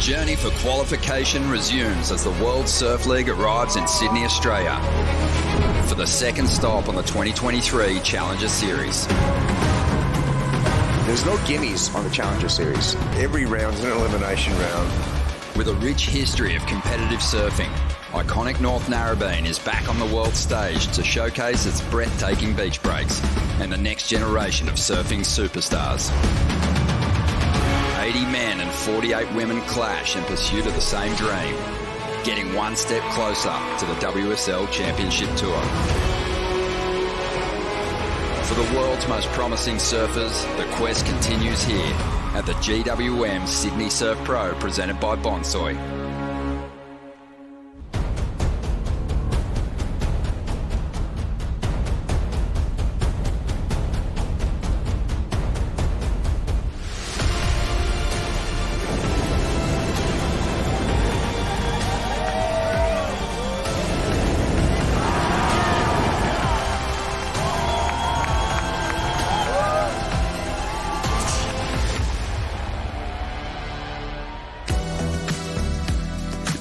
journey for qualification resumes as the World Surf League arrives in Sydney, Australia for the second stop on the 2023 Challenger Series. There's no gimmies on the Challenger Series. Every round's an elimination round. With a rich history of competitive surfing, iconic North Narrabeen is back on the world stage to showcase its breathtaking beach breaks and the next generation of surfing superstars. 80 men and 48 women clash in pursuit of the same dream, getting one step closer to the WSL Championship Tour. For the world's most promising surfers, the quest continues here at the GWM Sydney Surf Pro, presented by Bonsoy.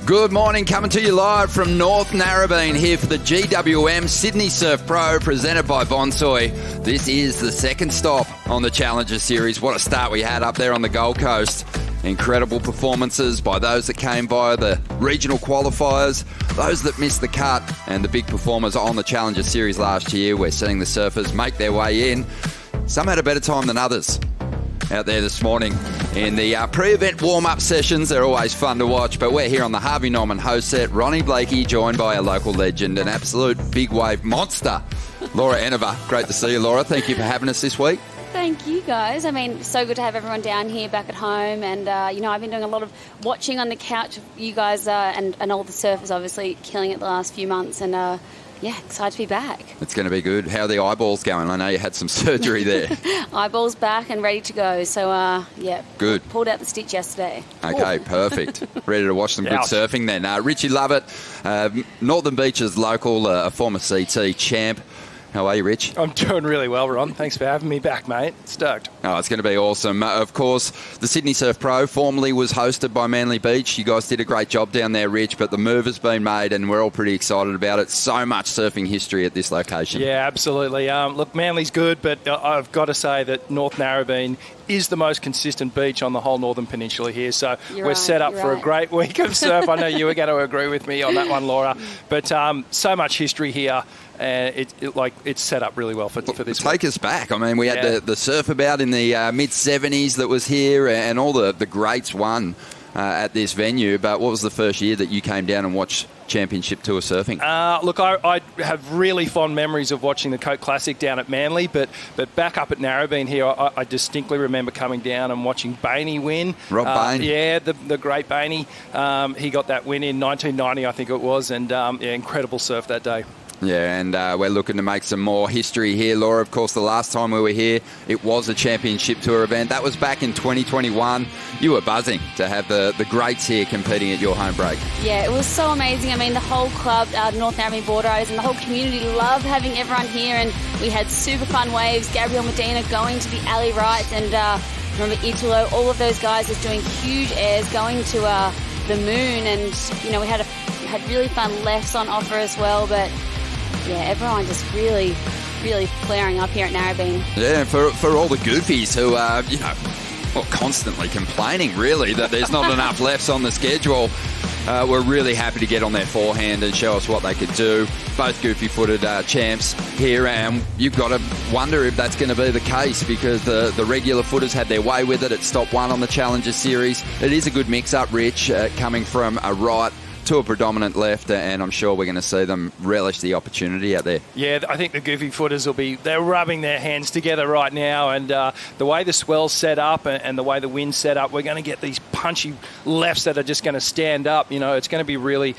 Good morning, coming to you live from North Narrabeen here for the GWM Sydney Surf Pro, presented by Bonsoy. This is the second stop on the Challenger Series. What a start we had up there on the Gold Coast. Incredible performances by those that came via the regional qualifiers, those that missed the cut, and the big performers on the Challenger Series last year. We're seeing the surfers make their way in. Some had a better time than others out there this morning in the pre-event warm-up sessions. They're always fun to watch, but we're here on the Harvey Norman host set. Ronnie Blakey, joined by a local legend, an absolute big wave monster, Laura Enova. Great to see you, Laura. Thank you for having us this week. Thank you, guys. I mean, so good to have everyone down here back at home. And, I've been doing a lot of watching on the couch of you guys and all the surfers, obviously, killing it the last few months. And, excited to be back. It's going to be good. How are the eyeballs going? I know you had some surgery there. Eyeballs back and ready to go. So, good. Pulled out the stitch yesterday. Okay, perfect. Ready to watch some good surfing then. Richie Lovett, Northern Beaches local, a former CT champ. How are you, Rich? I'm doing really well, Ron. Thanks for having me back, mate. Stoked. Oh, it's going to be awesome. Of course, the Sydney Surf Pro formerly was hosted by Manly Beach. You guys did a great job down there, Rich, but the move has been made and we're all pretty excited about it. So much surfing history at this location. Yeah, absolutely. Look, Manly's good, but I've got to say that North Narrabeen is the most consistent beach on the whole Northern Peninsula here. So we're set up for a great week of surf. I know you were going to agree with me on that one, Laura. But so much history here. And it's set up really well for this. Take us back. I mean, we had the surf about in the mid-70s that was here, and all the greats won at this venue. But what was the first year that you came down and watched Championship Tour surfing? Look, I have really fond memories of watching the Coke Classic down at Manly, but back up at Narrabeen here, I distinctly remember coming down and watching Bainey win. Rob Bain. Yeah, the great Bainey. He got that win in 1990, I think it was, and incredible surf that day. Yeah, and we're looking to make some more history here, Laura. Of course, the last time we were here, it was a Championship Tour event. That was back in 2021. You were buzzing to have the greats here competing at your home break. Yeah, it was so amazing. I mean, the whole club, North Narrabeen Border Riders, and the whole community loved having everyone here, and we had super fun waves. Gabriel Medina going to the alley rights, and remember Italo, all of those guys was doing huge airs, going to the moon, and, we had really fun lefts on offer as well, but everyone just really, really flaring up here at Narrabeen. Yeah, for all the goofies who are, constantly complaining, really, that there's not enough lefts on the schedule, we're really happy to get on their forehand and show us what they could do. Both goofy-footed champs here, and you've got to wonder if that's going to be the case, because the regular footers had their way with it at stop one on the Challenger Series. It is a good mix-up, Rich, coming from a right to a predominant left, and I'm sure we're going to see them relish the opportunity out there. Yeah, I think the goofy footers they're rubbing their hands together right now, and the way the swell's set up and the way the wind's set up, we're going to get these punchy lefts that are just going to stand up. It's going to be really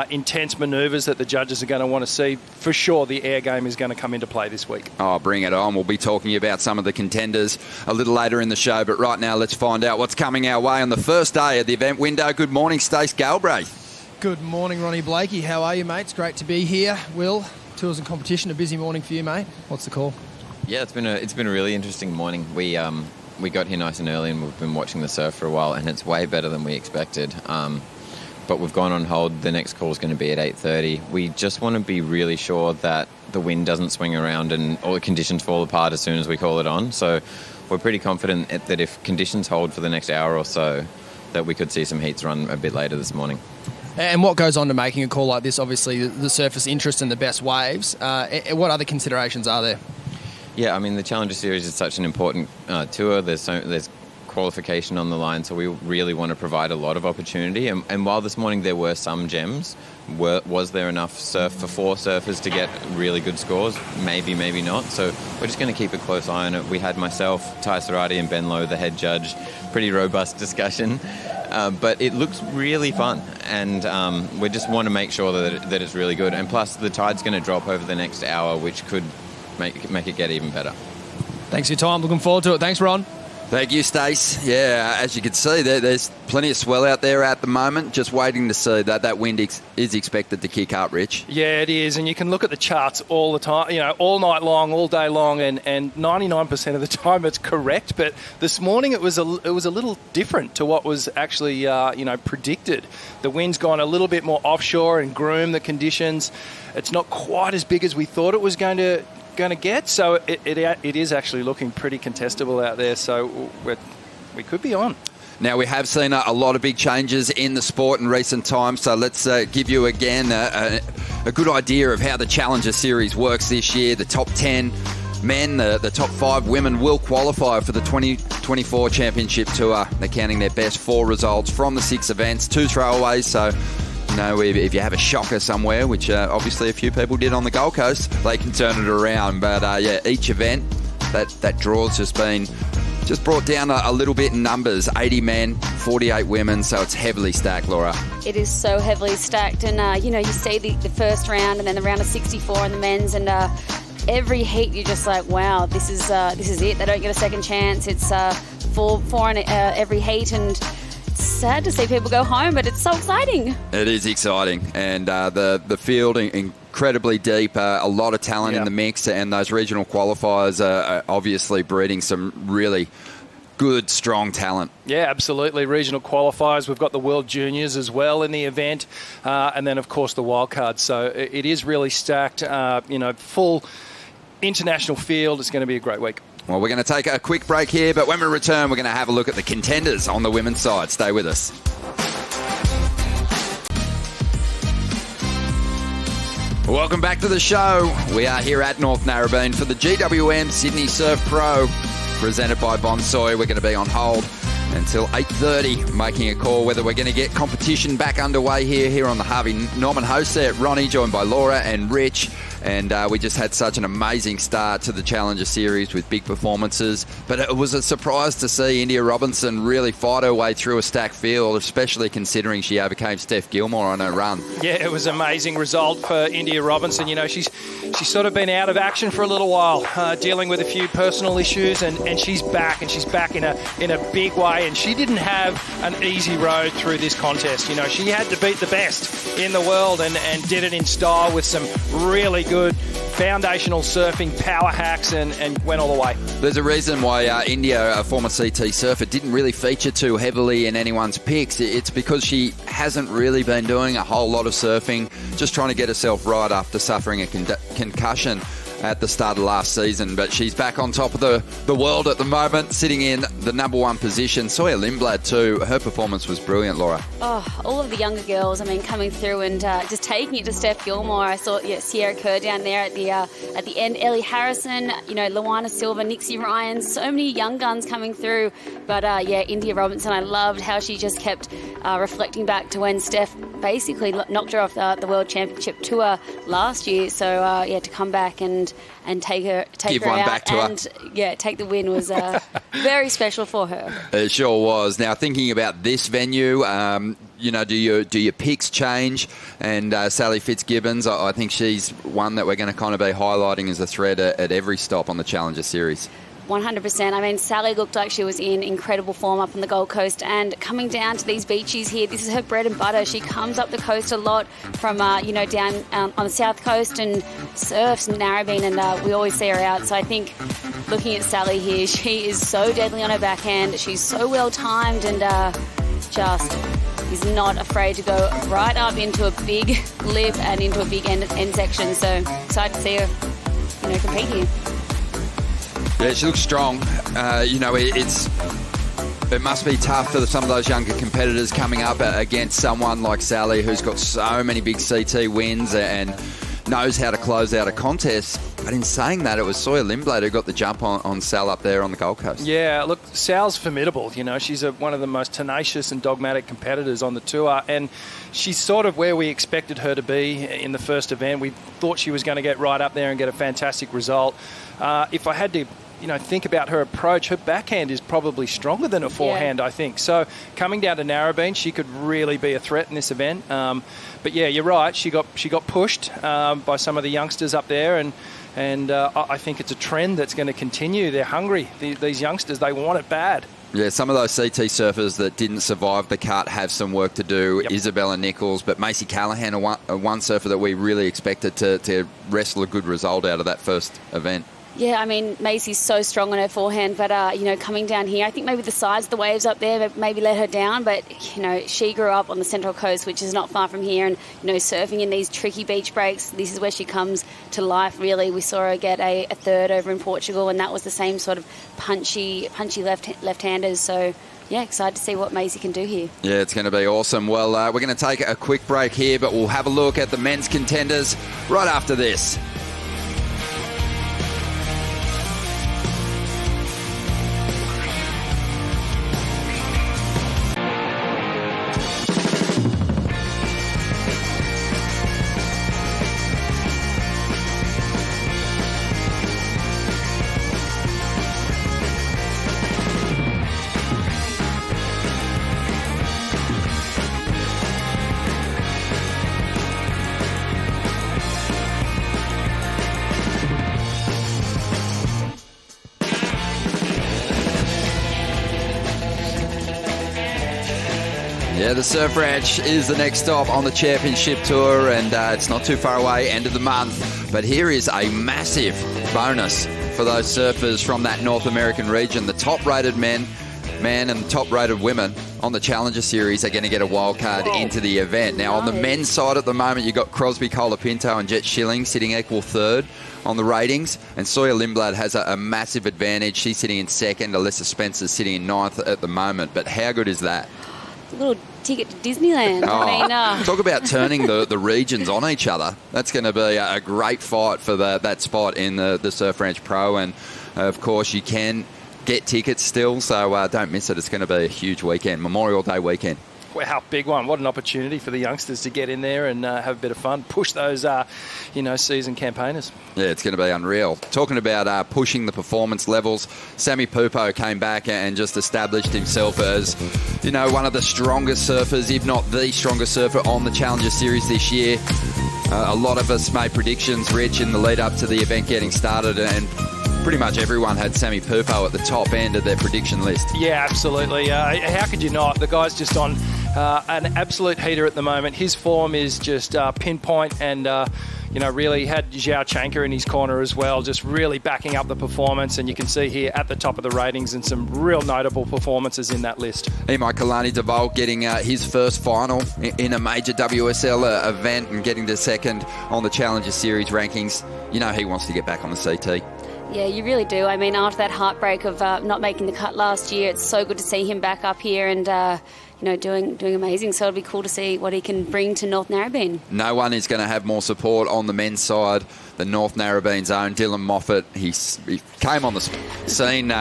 intense manoeuvres that the judges are going to want to see. For sure, the air game is going to come into play this week. Oh, bring it on. We'll be talking about some of the contenders a little later in the show, but right now let's find out what's coming our way on the first day of the event window. Good morning, Stace Galbraith. Good morning, Ronnie Blakey. How are you, mate? It's great to be here. Will, tours and competition, a busy morning for you, mate. What's the call? Yeah, it's been a really interesting morning. We we got here nice and early, and we've been watching the surf for a while, and it's way better than we expected. But we've gone on hold. The next call is going to be at 8:30. We just want to be really sure that the wind doesn't swing around and all the conditions fall apart as soon as we call it on. So we're pretty confident that if conditions hold for the next hour or so, that we could see some heats run a bit later this morning. And what goes on to making a call like this? Obviously, the surface interest and the best waves. What other considerations are there? Yeah, I mean, the Challenger Series is such an important tour. There's qualification on the line, so we really want to provide a lot of opportunity. And while this morning there were some gems, was there enough surf for 4 surfers to get really good scores? Maybe, maybe not. So we're just going to keep a close eye on it. We had myself, Ty Sarati and Ben Lowe, the head judge. Pretty robust discussion. But it looks really fun, and we just want to make sure that it's really good. And plus, the tide's going to drop over the next hour, which could make it get even better. Thanks for your time. Looking forward to it. Thanks, Ron. Thank you, Stace. Yeah, as you can see, there's plenty of swell out there at the moment. Just waiting to see that wind is expected to kick up, Rich. Yeah, it is, and you can look at the charts all the time, all night long, all day long, and 99% of the time it's correct. But this morning it was a little different to what was actually predicted. The wind's gone a little bit more offshore and groomed the conditions. It's not quite as big as we thought it was going to get, so it is actually looking pretty contestable out there, so we could be on. Now, we have seen a lot of big changes in the sport in recent times, so let's give you again a good idea of how the Challenger Series works this year. The top 10 men, the top 5 women will qualify for the 2024 Championship Tour. They're counting their best 4 results from the 6 events, 2 throwaways, so if you have a shocker somewhere, which obviously a few people did on the Gold Coast, they can turn it around. But each event, that draw's just brought down a little bit in numbers. 80 men, 48 women, so it's heavily stacked, Laura. It is so heavily stacked, and you see the first round and then the round of 64 in the men's, and every heat you're just like, wow, this is it. They don't get a second chance. It's four in every heat, and sad to see people go home, but it's so exciting. It is exciting, and the field incredibly deep, a lot of talent in the mix, and those regional qualifiers are obviously breeding some really good, strong talent. Yeah, absolutely. Regional qualifiers. We've got the World Juniors as well in the event, and then of course the wildcards. So it is really stacked. Full international field. It's going to be a great week. Well, we're going to take a quick break here, but when we return, we're going to have a look at the contenders on the women's side. Stay with us. Welcome back to the show. We are here at North Narrabeen for the GWM Sydney Surf Pro, presented by Bonsoy. We're going to be on hold until 8:30, making a call whether we're going to get competition back underway here on the Harvey Norman host there. Ronnie, joined by Laura and Rich. And we just had such an amazing start to the Challenger Series with big performances. But it was a surprise to see India Robinson really fight her way through a stacked field, especially considering she overcame Steph Gilmore on her run. Yeah, it was an amazing result for India Robinson. She's sort of been out of action for a little while, dealing with a few personal issues, and she's back, and she's back in a big way. And she didn't have an easy road through this contest. She had to beat the best in the world, and did it in style with some really good foundational surfing power hacks, and went all the way. There's a reason why India, a former CT surfer, didn't really feature too heavily in anyone's picks. It's because she hasn't really been doing a whole lot of surfing, just trying to get herself right after suffering a concussion at the start of last season. But she's back on top of the world at the moment, sitting in the #1 position. Sawyer Lindblad too, her performance was brilliant, Laura. Oh, all of the younger girls, coming through and just taking it to Steph Gilmore. I saw Sierra Kerr down there at the end, Ellie Harrison, Luana Silva, Nixie Ryan, so many young guns coming through. But India Robinson, I loved how she just kept reflecting back to when Steph basically knocked her off the World Championship Tour last year. So to come back and take her out back to and her. Take the win was very special for her. It sure was. Now, thinking about this venue, do your picks change? And Sally Fitzgibbons, I think she's one that we're going to kind of be highlighting as a threat at every stop on the Challenger Series. 100%. I mean, Sally looked like she was in incredible form up on the Gold Coast, and coming down to these beaches here, this is her bread and butter. She comes up the coast a lot from, down on the south coast and surfs in Narrabeen, and we always see her out. So I think looking at Sally here, she is so deadly on her backhand. She's so well timed and just is not afraid to go right up into a big lip and into a big end section. So excited to see her, compete here. Yeah, she looks strong. It must be tough for some of those younger competitors coming up against someone like Sally, who's got so many big CT wins and knows how to close out a contest. But in saying that, it was Sawyer Lindblad who got the jump on Sal up there on the Gold Coast. Yeah, look, Sal's formidable. She's one of the most tenacious and dogmatic competitors on the tour, and she's sort of where we expected her to be in the first event. We thought she was going to get right up there and get a fantastic result. If I had to think about her approach, her backhand is probably stronger than her forehand, I think. So coming down to Narrabeen, she could really be a threat in this event. But yeah, you're right. She got pushed by some of the youngsters up there, and I think it's a trend that's going to continue. They're hungry. These youngsters, they want it bad. Yeah, some of those CT surfers that didn't survive the cut have some work to do. Yep. Isabella Nichols, but Macy Callahan, one surfer that we really expected to wrestle a good result out of that first event. Yeah, I mean, Macy's so strong on her forehand, but, coming down here, I think maybe the size of the waves up there maybe let her down, but, she grew up on the Central Coast, which is not far from here, and, surfing in these tricky beach breaks, this is where she comes to life, really. We saw her get a third over in Portugal, and that was the same sort of punchy left-handers, so... Yeah, excited to see what Maisie can do here. Yeah, it's going to be awesome. Well, we're going to take a quick break here, but we'll have a look at the men's contenders right after this. Yeah, the Surf Ranch is the next stop on the championship tour, and it's not too far away, end of the month. But here is a massive bonus for those surfers from that North American region. The top-rated men and the top-rated women on the Challenger Series are going to get a wild card into the event. Now, on the men's side at the moment, you've got Crosby, Colapinto and Jet Schilling sitting equal third on the ratings, and Sawyer Lindblad has a massive advantage. She's sitting in second. Alyssa Spencer's sitting in ninth at the moment. But how good is that? A little ticket to Disneyland. Talk about turning the regions on each other. That's going to be a great fight for that spot in the Surf Ranch Pro, and of course you can get tickets still, so don't miss it. It's going to be a huge weekend, Memorial Day weekend. Wow, big one. What an opportunity for the youngsters to get in there and have a bit of fun. Push those, seasoned campaigners. Yeah, it's going to be unreal. Talking about pushing the performance levels, Sammy Pupo came back and just established himself as, one of the strongest surfers, if not the strongest surfer on the Challenger Series this year. A lot of us made predictions, Rich, in the lead up to the event getting started, and pretty much everyone had Sammy Pupo at the top end of their prediction list. Yeah, absolutely. How could you not? The guy's just on an absolute heater at the moment. His form is just pinpoint, and really had Zhao Chanka in his corner as well, just really backing up the performance. And you can see here at the top of the ratings and some real notable performances in that list. Imai Kalani-Deval getting his first final in a major WSL event and getting to second on the Challenger Series rankings. He wants to get back on the CT. Yeah, you really do. I mean, after that heartbreak of not making the cut last year, it's so good to see him back up here and, doing amazing. So it'll be cool to see what he can bring to North Narrabeen. No one is going to have more support on the men's side than North Narrabeen's own Dylan Moffat. He came on the scene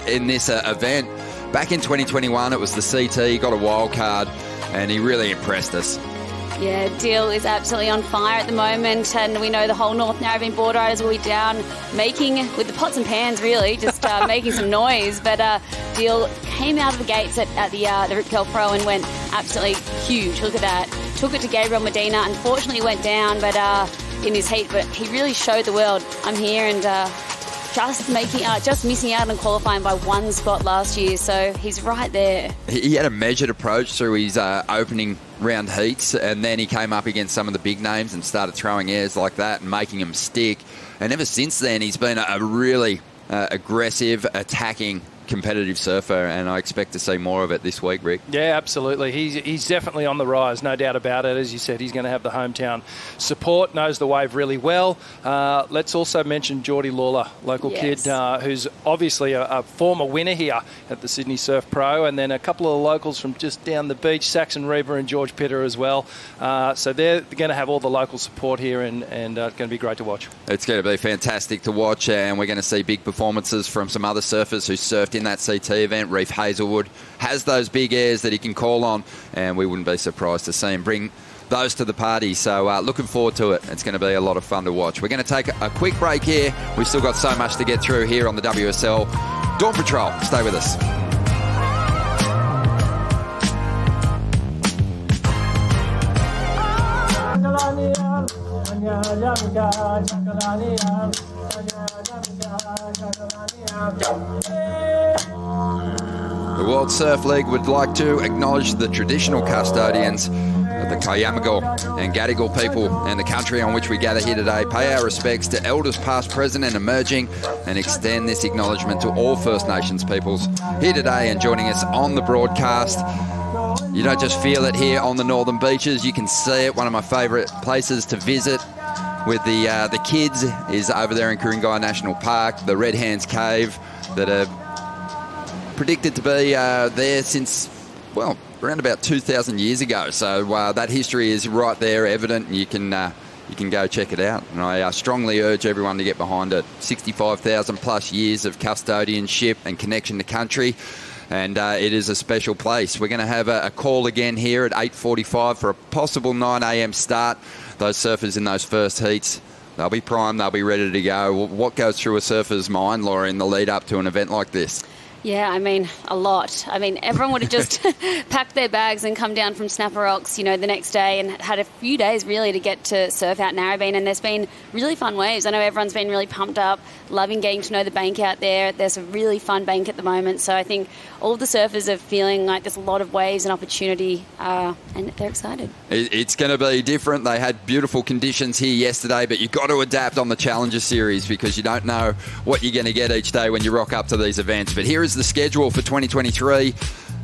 in this event. Back in 2021, it was the CT. He got a wild card, and he really impressed us. Yeah, Dill is absolutely on fire at the moment, and we know the whole North Narrabeen board riders will be down making, with the pots and pans really, just making some noise. But Dill came out of the gates at the Rip Curl Pro and went absolutely huge. Look at that. Took it to Gabriel Medina. Unfortunately went down but in his heat, but he really showed the world, I'm here and just missing out on qualifying by one spot last year. So he's right there. He had a measured approach through his opening round heats, and then he came up against some of the big names and started throwing airs like that and making them stick. And ever since then, he's been a really aggressive, attacking, competitive surfer, and I expect to see more of it this week, Rick. Yeah, absolutely. He's definitely on the rise, no doubt about it. As you said, he's going to have the hometown support, knows the wave really well. Let's also mention Geordie Lawler, local kid, who's obviously a former winner here at the Sydney Surf Pro, and then a couple of locals from just down the beach, Saxon Reaver and George Pitter as well. So they're going to have all the local support here, and it's going to be great to watch. It's going to be fantastic to watch, and we're going to see big performances from some other surfers who surfed in that CT event. Reef Hazelwood has those big airs that he can call on, and we wouldn't be surprised to see him bring those to the party. So looking forward to it. It's going to be a lot of fun to watch. We're going to take a quick break here. We've still got so much to get through here on the WSL Dawn Patrol. Stay with us. The World Surf League would like to acknowledge the traditional custodians of the Kayamagal and Gadigal people and the country on which we gather here today. Pay our respects to elders past, present and emerging, and extend this acknowledgement to all First Nations peoples here today. And joining us on the broadcast, you don't just feel it here on the northern beaches, you can see it. One of my favourite places to visit with the kids is over there in Ku-ring-gai National Park, the Red Hands Cave, that are predicted to be there since, well, around about 2,000 years ago. So that history is right there, evident, and you can go check it out. And I strongly urge everyone to get behind it. 65,000 plus years of custodianship and connection to country. And it is a special place. We're going to have a call again here at 8:45 for a possible 9 a.m. start. Those surfers in those first heats, they'll be primed, they'll be ready to go. What goes through a surfer's mind, Laura, in the lead up to an event like this? Yeah, I mean, a lot. I mean, everyone would have just packed their bags and come down from Snapper Rocks, the next day, and had a few days really to get to surf out Narrabeen. And there's been really fun waves. I know everyone's been really pumped up, loving getting to know the bank out there. There's a really fun bank at the moment. So I think all the surfers are feeling like there's a lot of waves and opportunity, and they're excited. It's going to be different. They had beautiful conditions here yesterday, but you've got to adapt on the Challenger Series because you don't know what you're going to get each day when you rock up to these events. But here is the schedule for 2023.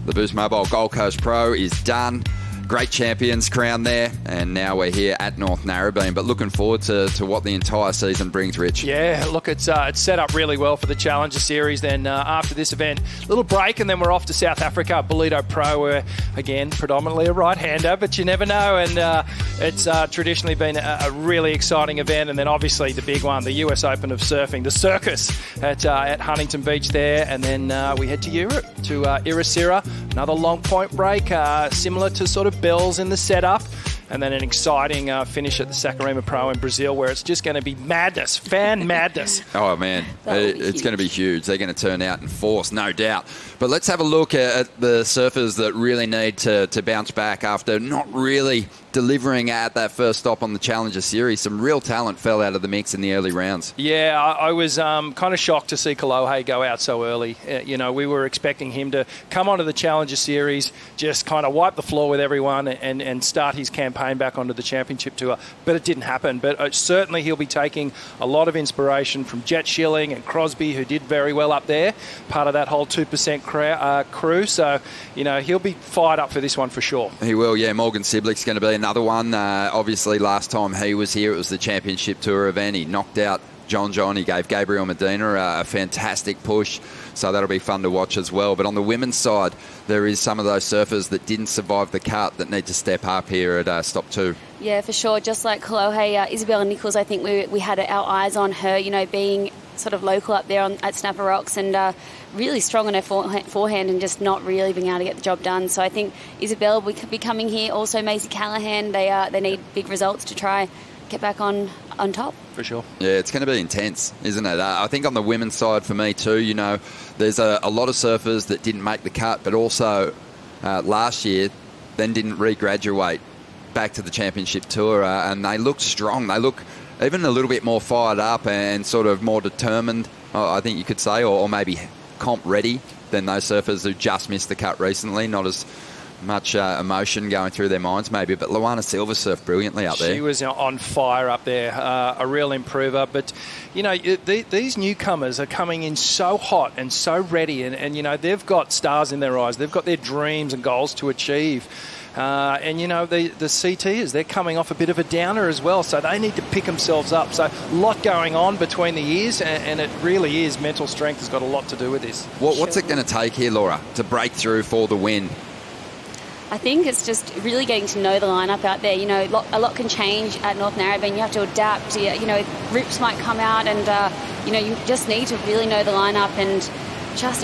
The Boost Mobile Gold Coast Pro is done. Great champions crowned there, and now we're here at North Narrabeen. But looking forward to what the entire season brings, Rich. Yeah, look, it's set up really well for the Challenger Series. Then after this event, a little break, and then we're off to South Africa, Bolito Pro, where, again, predominantly a right-hander, but you never know. And it's traditionally been a really exciting event. And then, obviously, the big one, the US Open of Surfing, the Circus at Huntington Beach there. And then we head to Europe, to Irasira, another long point break, similar to sort of bells in the setup, and then an exciting finish at the Saquarema Pro in Brazil, where it's just going to be madness, fan madness. Oh man, it's going to be huge. They're going to turn out in force, no doubt. But let's have a look at the surfers that really need to bounce back after not really delivering at that first stop on the Challenger Series. Some real talent fell out of the mix in the early rounds. Yeah, I was kind of shocked to see Kolohe go out so early. We were expecting him to come onto the Challenger Series, just kind of wipe the floor with everyone and start his campaign back onto the Championship Tour. But it didn't happen. But certainly he'll be taking a lot of inspiration from Jet Schilling and Crosby, who did very well up there, part of that whole 2% crew. So, he'll be fired up for this one for sure. He will, yeah. Morgan Siblick's going to be another one. Obviously, last time he was here, it was the Championship Tour event. He knocked out John. He gave Gabriel Medina a fantastic push. So that'll be fun to watch as well. But on the women's side, there is some of those surfers that didn't survive the cut that need to step up here at stop 2. Yeah, for sure. Just like Kolohe, Isabella Nichols, I think we had our eyes on her, being sort of local up there at Snapper Rocks, and really strong on her forehand and just not really being able to get the job done. So I think Isabella will be coming here. Also Maisie Callahan, they need big results to try get back on top. For sure. Yeah, it's going to be intense, isn't it? I think on the women's side for me too, there's a lot of surfers that didn't make the cut, but also last year then didn't regraduate back to the Championship Tour, and they look strong. They look even a little bit more fired up and sort of more determined I think you could say, or maybe comp ready than those surfers who just missed the cut recently. Not as much emotion going through their minds maybe, but Luana Silva surfed brilliantly up there. She was on fire up there, a real improver. But, you know, these newcomers are coming in so hot and so ready, and, you know, they've got stars in their eyes. They've got their dreams and goals to achieve. And, you know, the CTers, they're coming off a bit of a downer as well, so they need to pick themselves up. So a lot going on between the years, and it really is. Mental strength has got a lot to do with this. What's it going to take here, Laura, to break through for the win? I think it's just really getting to know the lineup out there. You know, a lot can change at North Narrabeen. You have to adapt. You know, rips might come out, and you know, you just need to really know the lineup and just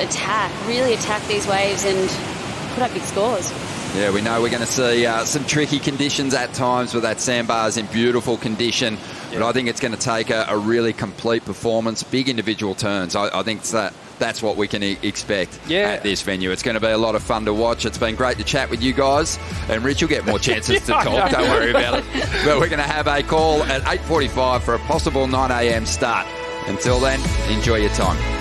really attack these waves and put up big scores. Yeah, we know we're going to see some tricky conditions at times, with that sandbar's in beautiful condition. But I think it's going to take a really complete performance, big individual turns. I think that's what we can expect at this venue. It's going to be a lot of fun to watch. It's been great to chat with you guys. And Rich, you'll get more chances to talk. Don't worry about it. But we're going to have a call at 8:45 for a possible 9 a.m. start. Until then, enjoy your time.